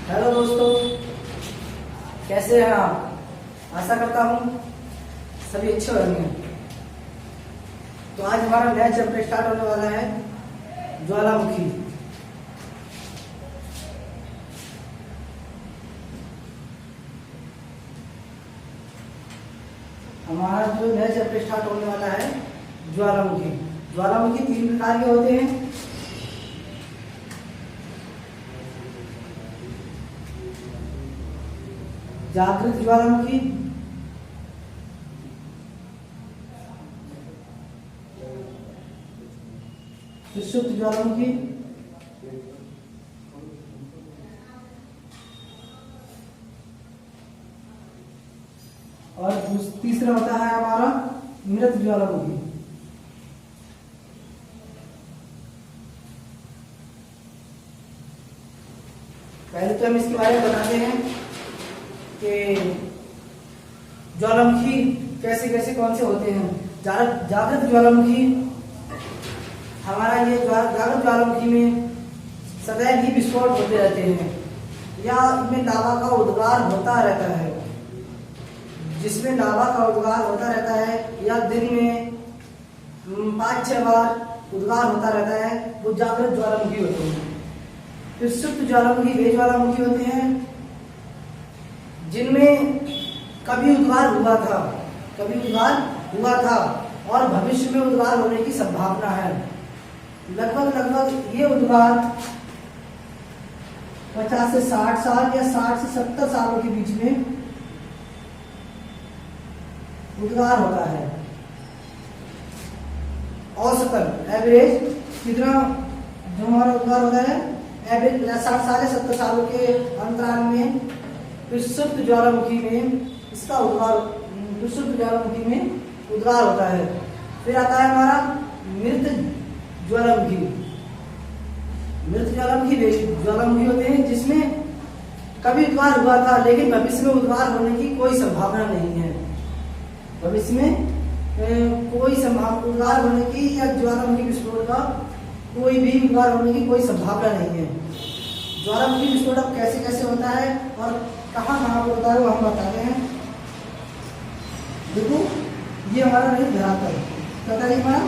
Hello दोस्तों, कैसे हैं आप? आशा करता हूँ सभी अच्छे होंगे। तो आज हमारा नया चैप्टर स्टार्ट होने वाला है, ज्वालामुखी। हमारा जो नया चैप्टर स्टार्ट होने वाला है, ज्वालामुखी। ज्वालामुखी 3 प्रकार के होते हैं। जागृत ज्वालामुखी, सुषुप्त ज्वालामुखी और तीसरा होता है हमारा मृत ज्वालामुखी। पहले तो हम इसके बारे में बताते हैं कि ज्वालामुखी कैसे कैसे कौन से होते हैं। जागृत ज्वालामुखी, हमारा ये जागृत ज्वालामुखी में सदैव ही विस्फोट होते रहते हैं या इनमें लावा का उद्गार होता रहता है। जिसमें लावा का उद्गार होता रहता है या दिन में 5-6 बार उद्गार होता रहता है, वो जागृत ज्वालामुखी होते हैं। फिर सुप्त ज्वालामुखी वे ज्वालामुखी होते हैं जिनमें कभी उद्गार हुआ था और भविष्य में उद्गार होने की संभावना है। लगभग ये उद्गार 50 से 60 साल या 60 से 70 सालों के बीच में उद्गार होता है। औसतन एवरेज कितना जो हमारा उद्गार होता है, एवरेज 60 साल या 70 सालों के अंतराल में। फिर सुप्त ज्वालामुखी में इसका उद्गार, सुप्त ज्वालामुखी में उद्गार होता है। फिर आता है हमारा मृत ज्वालामुखी। मृत ज्वालामुखी वे ज्वालामुखी होते हैं जिसमें कभी उद्गार हुआ था लेकिन भविष्य में उद्गार होने की कोई संभावना नहीं है। भविष्य में कोई संभावना उद्गार होने की या ज्वालामुखी विस्फोट का कोई भी उद्गार होने की कोई संभावना नहीं है। ज्वालामुखी विस्फोट अब कैसे कैसे होता है और कहाँ पर होता है वो हम बताते हैं। देखो, ये हमारा नहीं धरातल, पता नहीं हमारा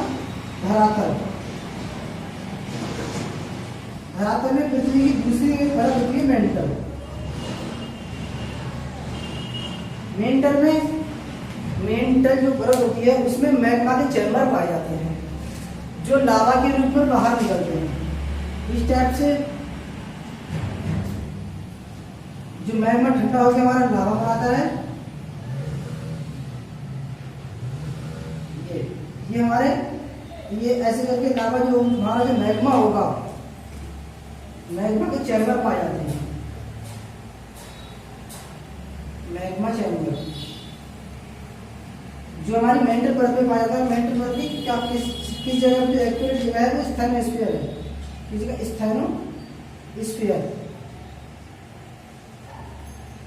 धरातल। धरातल में पृथ्वी की दूसरी परत होती है मेंटल। मेंटल जो परत होती है उसमें मैग्मा के चैम्बर पाए जाते हैं जो लावा के रूप में बाहर निकलते हैं। इस टाइप से जो मैग्मा ठंडा होकर हमारा लावा बनाता है, ये हमारे ये ऐसे करके लावा जो हमारा जो मैग्मा होगा, मैग्मा के चैम्बर पाए जाते हैं। मैग्मा चैम्बर जो हमारी मेंटल परत में पाया जाता है। मेंटल परत की क्या किस जगह पे एक्यूरेट जगह है, वो स्थैनोस्फीयर है। किस जगह? स्थैनोस्फीयर।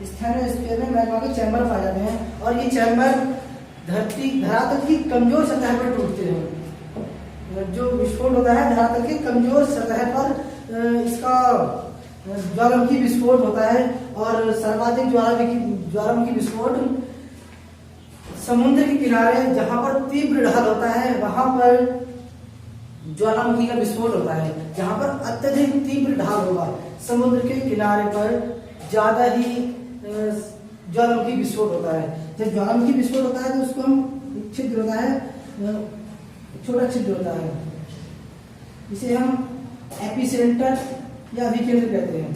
स्थैनोस्फीयर में मैग्मा के चैम्बर पाए जाते हैं और ये चैम्बर धरातल की कमजोर सतह पर टूटते हैं। जो विस्फोट होता है धरातल की कमजोर सतह पर इसका ज्वालामुखी विस्फोट होता है। और सर्वाधिक ज्वालामुखी विस्फोट समुद्र के किनारे जहां पर तीव्र ढाल होता है वहां पर ज्वालामुखी का विस्फोट होता है। जहां पर अत्यधिक तीव्र ढाल होगा समुद्र के किनारे पर ज्यादा ही ज्वालामुखी विस्फोट होता है। जब ज्वालामुखी विस्फोट होता है तो उसको हम छिद्र होता है, छोटा छिद्र होता है, इसे हम एपिसेंटर या अभिकेंद्र कहते हैं।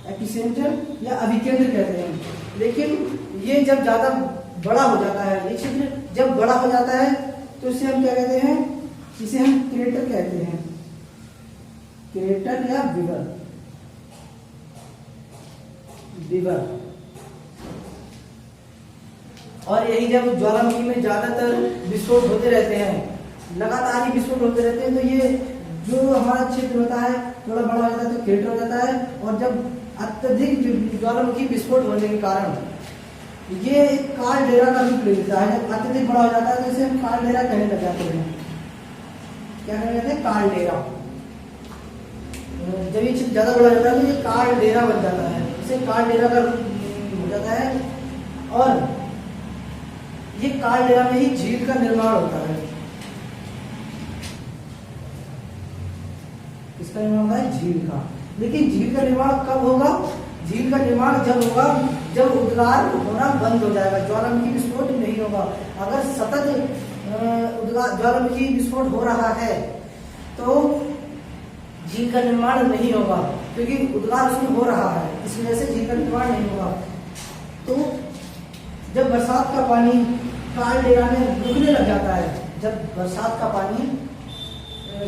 एपिसेंटर या अभिकेंद्र कहते हैं। लेकिन ये जब ज्यादा बड़ा हो जाता है, ये छिद्र जब बड़ा हो जाता है तो इसे हम क्या कहते हैं? इसे हम क्रेटर कहते हैं। क्रेटर या विवर। और यही जब ज्वालामुखी में ज्यादातर विस्फोट होते रहते हैं, लगातार ही विस्फोट होते रहते हैं, तो ये जो हमारा छिद्र होता है थोड़ा बड़ा हो जाता है तो क्रेटर हो जाता है। और जब अत्यधिक ज्वालामुखी विस्फोट होने के कारण ये एक कालडेरा का रूप ले लेता है। जब अत्यधिक बड़ा हो जाता है तो इसे हम कालडेरा कहने लग जाते हैं। क्या कहने लगते हैं? कालडेरा। जब ये ज़्यादा बड़ा हो जाता है तो ये कालडेरा बन जाता है, इसे कालडेरा का हो जाता है। और ये कालडेरा में ही झील का निर्माण होता है। इसका निर्माण होता है झील का। लेकिन झील का निर्माण कब होगा? झील का निर्माण जब होगा जब उद्गार होना बंद हो जाएगा, ज्वालामुखी विस्फोट नहीं होगा। अगर सतत ज्वालामुखी विस्फोट हो रहा है तो झील का निर्माण नहीं होगा, क्योंकि उद्गार उसमें हो रहा है, इस वजह से झील का निर्माण नहीं होगा। तो जब बरसात का पानी कालडेरा में रुकने लग जाता है, जब बरसात का पानी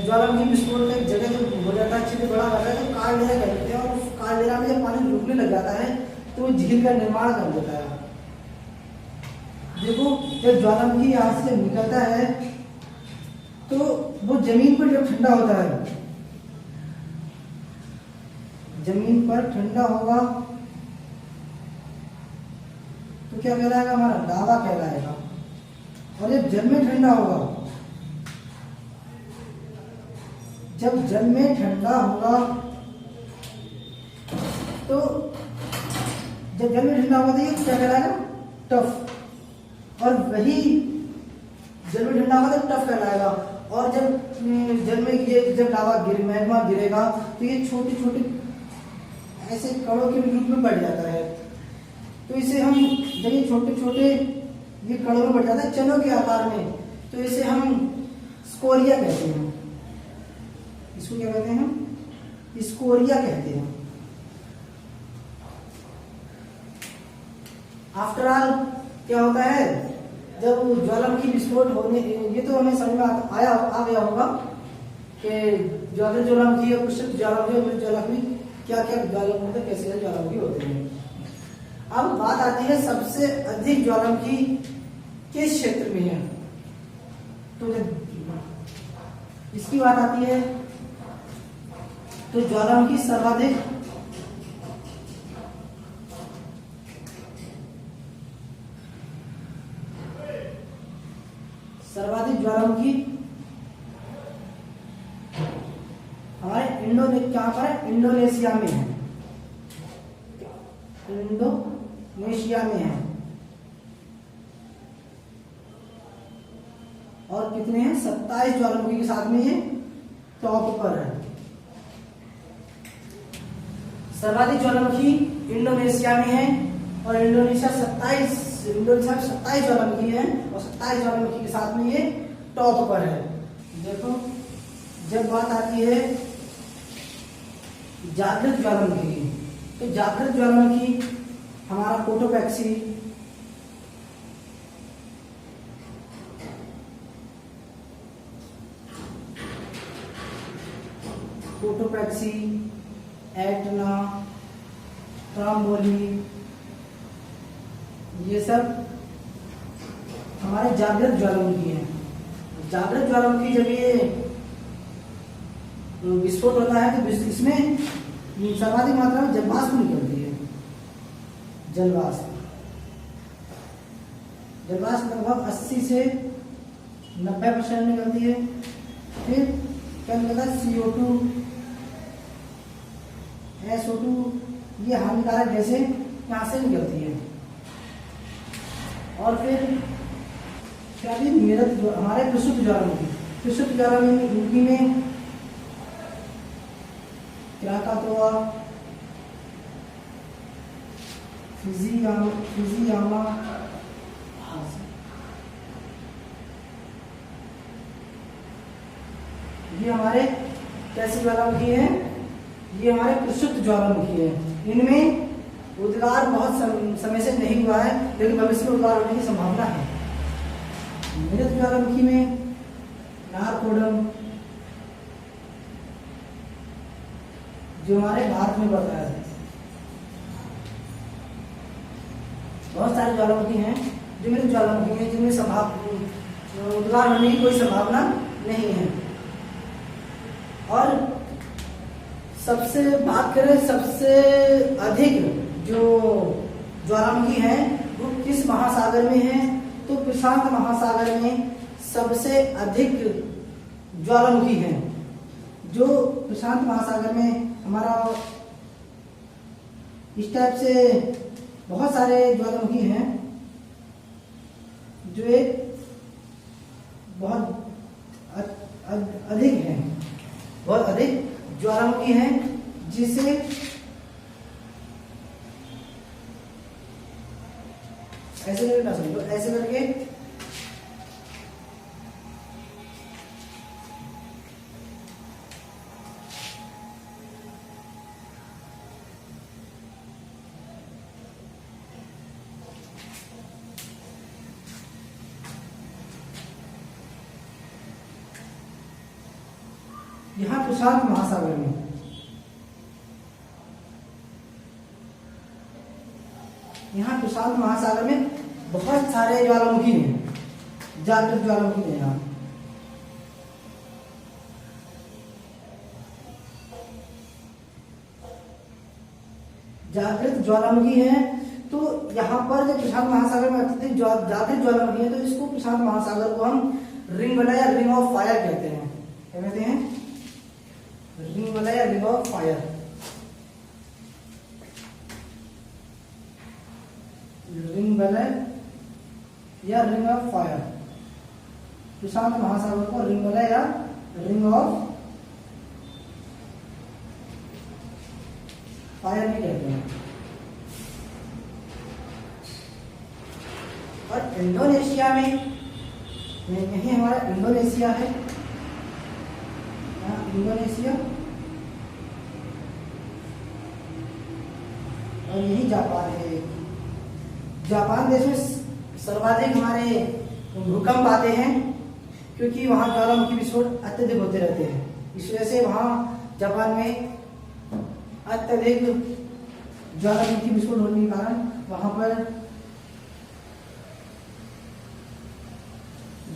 ज्वालामुखी विस्फोट में एक जगह जब हो जाता है, अच्छे से बड़ा हो जाता है तो कालडेरा कर देते हैं, और उस कालडेरा में जब पानी रुकने लग जाता है तो झील का निर्माण कर देता है। देखो, जब ज्वालामुखी यहाँ से निकलता है तो वो जमीन पर जब ठंडा होता है, जमीन पर ठंडा होगा तो क्या कहलाएगा? हमारा लावा कहलाएगा। और जब जल में ठंडा होगा, जब जल में ठंडा होगा तो जब जल में ठंडा होगा तो ये क्या कहलाएगा? टफ। और वही जल में ठंडा होगा तो टफ कहलाएगा। और जब जल में ये जब लावा मैग्मा गिरेगा तो ये छोटे छोटे ऐसे कणों के रूप में बढ़ जाता है। तो इसे हम जब ये छोटे छोटे ये कणों में बढ़ जाता है चनों के आकार में, तो इसे हम स्कोरिया कहते हैं। इसको क्या कहते हैं? हम स्कोरिया कहते हैं। आफ्टर ऑल क्या होता है, जब ज्वालामुखी विस्फोट होने, ये तो हमें समझ में आ गया होगा कि जागृत ज्वालामुखी और प्रक्षुब्ध ज्वालामुखी और मृत ज्वालामुखी क्या क्या ज्वालामुखी कैसे ज्वालामुखी होते हैं। अब बात आती है सबसे अधिक ज्वालामुखी किस क्षेत्र में है। तो जब इसकी बात आती है तो ज्वालामुखी सर्वाधिक ज्वालामुखी हमारे कहाँ पर है? इंडोनेशिया में है। इंडोनेशिया में है। और कितने हैं? 27 ज्वालामुखी के साथ में ये टॉप पर है। सर्वाधिक ज्वालामुखी इंडोनेशिया में है और इंडोनेशिया 27 ज्वालामुखी है और 27 ज्वालामुखी के साथ में ये टॉप पर है। देखो, जब बात आती है जागृत ज्वालामुखी की, तो जागृत ज्वालामुखी हमारा कोटोपैक्सी, एटना, ट्राम्बोली, ये सब हमारे जागृत ज्वालामुखी हैं। जागृत ज्वालामुखी जब ये विस्फोट होता है तो इसमें सर्वाधिक मात्रा में जलवाष्प निकलती है। जलवाष्प लगभग 80 से 90% निकलती है। फिर क्या निकलता है? CO2, SO2, ये हानिकारक गैसें यहाँ से निकलती है। और फिर क्या हमारे प्रक्षुब्ध ज्वालामुखी में क्राकातोआ, फिजियामा, ये हमारे कैसी ज्वालामुखी है? ये हमारे प्रक्षुब्ध ज्वालामुखी है। इनमें उद्गार बहुत समय से नहीं हुआ है, लेकिन भविष्य में उद्गार होने की संभावना है। मृत ज्वालामुखी में नारकोडम, जो हमारे भारत में बढ़ता है। बहुत सारे ज्वालामुखी हैं जो मृत ज्वालामुखी हैं, जिनमें उद्गार होने की कोई संभावना नहीं है। और सबसे बात करें सबसे अधिक जो ज्वालामुखी है वो किस महासागर में है? तो प्रशांत महासागर में सबसे अधिक ज्वालामुखी हैं। जो प्रशांत महासागर में हमारा इस टाइप से बहुत सारे ज्वालामुखी हैं जो एक बहुत अधिक हैं, बहुत अधिक ज्वालामुखी हैं जिससे ऐसे करके ना समझो, ऐसे करके यहाँ प्रशांत महासागर में बहुत सारे ज्वालामुखी हैं, जागृत ज्वालामुखी हैं। यहाँ जागृत ज्वालामुखी हैं, तो यहाँ पर जो प्रशांत महासागर में अत्यधिक जागृत ज्वालामुखी है, तो इसको प्रशांत महासागर को हम रिंग वाला या रिंग ऑफ फायर कहते हैं। क्या कहते हैं? रिंग वाला या रिंग ऑफ फायर। रिंग वाला या रिंग ऑफ फायर, प्रशांत महासागर को रिंग वाला या रिंग ऑफ फायर भी कहते हैं। और इंडोनेशिया में, यही हमारा इंडोनेशिया है, इंडोनेशिया, और यही जापान है। जापान देश में सर्वाधिक हमारे भूकंप आते हैं क्योंकि वहाँ ज्वालामुखी विस्फोट अत्यधिक होते रहते हैं। इस वजह से वहाँ जापान में अत्यधिक ज्वालामुखी विस्फोट होने के कारण वहाँ पर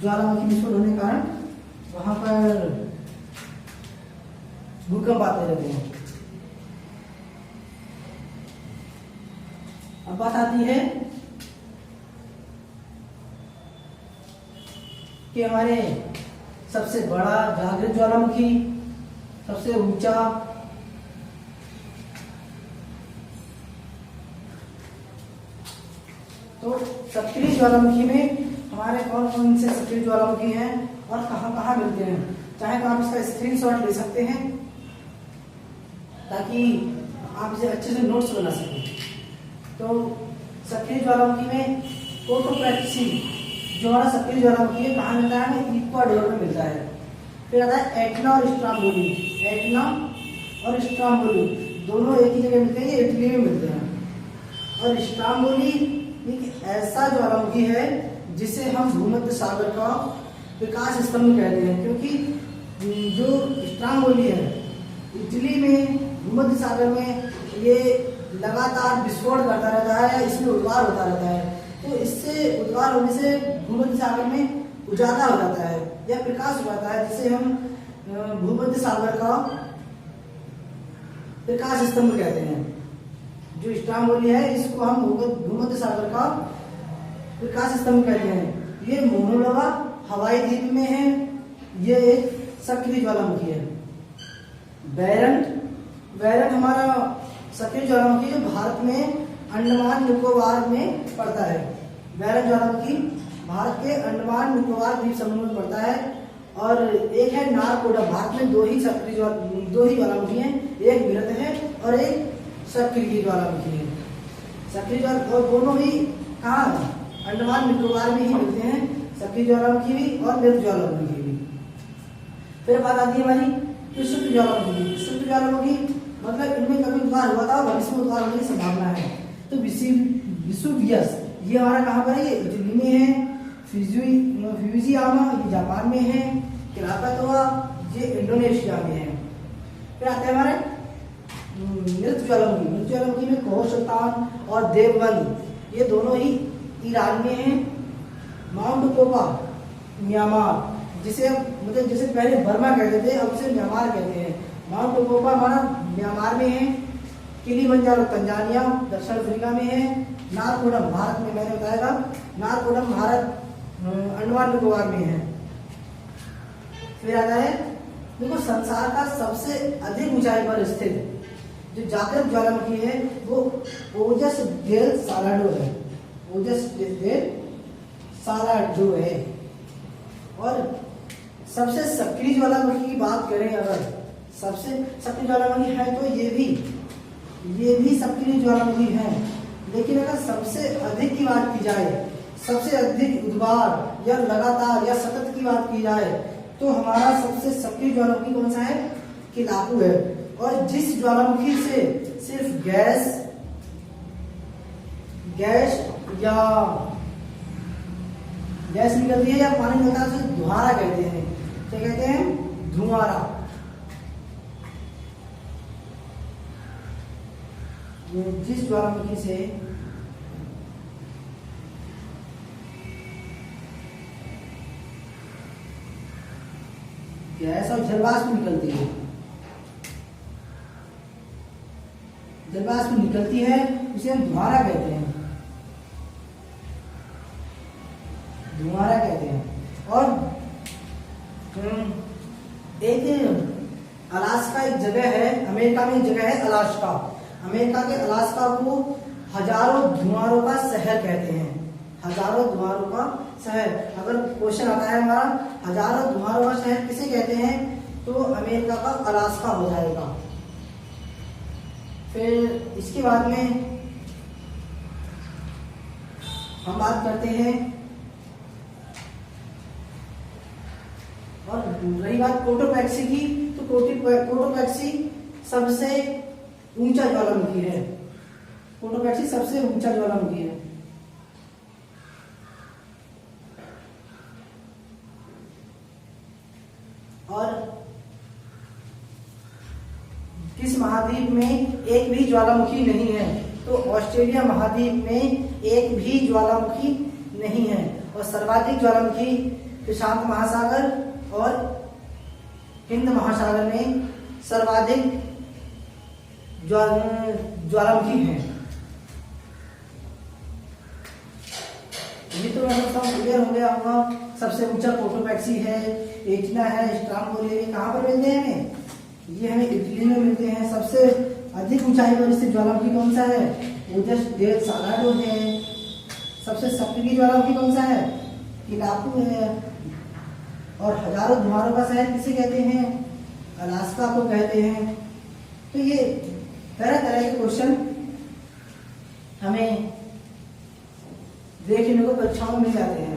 ज्वालामुखी विस्फोट होने के कारण वहाँ पर भूकंप आते रहते हैं। अब बात आती है कि हमारे सबसे बड़ा जागृत ज्वालामुखी, सबसे ऊंचा, तो सक्रिय ज्वालामुखी में हमारे कौन कौन से सक्रिय ज्वालामुखी हैं और कहां कहां मिलते हैं, चाहे तो आप इसका स्क्रीनशॉट ले सकते हैं ताकि आप इसे अच्छे से नोट्स बना सकें। तो सक्रिय ज्वालामुखी में पोर्टोप्रैक्सी जो हमारा सक्रिय ज्वालामुखी है कहाँ मिलता है? इक्वाडोर में मिलता है। फिर आता है एटना और स्ट्राम्बोली। एटना और स्ट्राम्बोली दोनों एक ही जगह मिलते हैं, ये इटली में मिलते हैं। और स्ट्राम्बोली एक ऐसा ज्वालामुखी है जिसे हम भूमध्य सागर का विकास स्तंभ कहते हैं, क्योंकि जो स्ट्राम्बोली है इटली में भूमध्य सागर में ये लगातार विस्फोट करता रहता है, इसमें उद्गार होता रहता है। तो इससे उद्गार होने से भूमध्य सागर में उजाला हो जाता है या प्रकाश हो जाता है, जिसे हम भूमध्य सागर का प्रकाश स्तंभ कहते हैं। जो स्ट्राम्बोली है इसको हम भूमध्य सागर का प्रकाश स्तंभ कहते हैं। ये मोहोलोवा हवाई द्वीप में है, ये एक सक्रिय ज्वालामुखी है। बैरन हमारा सक्रिय ज्वालामुखी जो भारत में अंडमान निकोबार में पड़ता है। बैरन ज्वालामुखी भारत के अंडमान निकोबार द्वीप समूह में पड़ता है। और एक है नारकोडम, भारत में दो ही ज्वालामुखी हैं, एक विरत है और एक सक्रिय ज्वालामुखी है। सक्रिय ज्वालामुखी और दोनों ही कहाँ अंडमान निकोबार में ही मिलते हैं, सक्रिय ज्वालामुखी भी और विरत ज्वालामुखी भी। फिर बात आती है हमारी विशुद्ध ज्वालामुखी। विशुद्ध ज्वालामुखी मतलब इनमें कभी उद्गार हुआ था, भविष्य में उद्गार होने की संभावना है। तो विसुवियस ये हमारा कहाँ पर है? ये इटली में है। फ्यूजियामा ये जापान में है। क्राकातोआ ये इंडोनेशिया में है। फिर आते हैं हमारे मृत ज्वालामुखी। मृत ज्वालामुखी में कोहसतान और देवबंद ये दोनों ही ईरान में हैं। माउंट कोपा म्यांमार, जिसे मतलब जैसे पहले बर्मा कहते थे अब उसे म्यांमार कहते हैं। माउंट कोपा हमारा म्यांमार में है। किलीमंजारो तंजानिया दक्षिण अफ्रीका में है। नारकोडम भारत में, मैंने बताया था नारकोडम भारत अंडमान निकोबार में है। फिर आता है देखो संसार का सबसे अधिक ऊंचाई पर स्थित जो जागृत ज्वालामुखी है वो ओजस डेल सालाडो है। ओजस डेल सालाडो है। और सबसे सक्रिय ज्वालामुखी की बात करें, अगर सबसे सक्रिय ज्वालामुखी है तो ये भी सक्रिय ज्वालामुखी है। लेकिन अगर सबसे अधिक की बात की जाए, सबसे अधिक उद्वार या लगातार या सतत की बात की जाए, तो हमारा सबसे सक्रिय ज्वालामुखी कौन सा है? किलाकू है। और जिस ज्वालामुखी से सिर्फ गैस निकलती है या पानी निकलता है उसे धुआरा कहते हैं। क्या कहते हैं? धुआरा। जिस ज्वालामुखी से गैस और जलवाष्प निकलती है, जलवाष्प निकलती है उसे हम धुआरा कहते हैं। धुआरा कहते हैं। और एक अलास्का एक जगह है, अमेरिका में एक जगह है अलास्का। अमेरिका के अलास्का को हजारों धुआरों का शहर कहते हैं। हजारों धुआरों का शहर। अगर क्वेश्चन आता है हमारा हजारों धुआरों का शहर किसे कहते हैं, तो अमेरिका का अलास्का हो जाएगा। फिर इसके बाद में हम बात करते हैं, और रही बात कोटोपैक्सी की, तो कोटोपैक्सी सबसे ऊंचा ज्वालामुखी है। कोटोपैक्सी सबसे ऊंचा ज्वालामुखी है। और किस महाद्वीप में एक भी ज्वालामुखी नहीं है, तो ऑस्ट्रेलिया महाद्वीप में एक भी ज्वालामुखी नहीं है। और सर्वाधिक ज्वालामुखी प्रशांत महासागर और हिंद महासागर में सर्वाधिक ज्वालामुखी हैं। ये तो मतलब सब क्लियर हो गया होगा। सबसे ऊंचा कोटोपैक्सी है, एटना है, स्ट्राटोमोरे कहाँ पर मिलते हैं हमें? ये हमें इटली में मिलते हैं। सबसे अधिक ऊंचाई पर स्थित ज्वालामुखी कौन सा है? ओजस डेल सालाडो है। सबसे सक्रिय ज्वालामुखी कौन सा है? किलाकू है। और हजारों धुआरों का शहर किसे कहते हैं? अलास्का को कहते हैं। तो ये तरह तरह के क्वेश्चन हमें देखने को परीक्षाओं में मिल जाते हैं।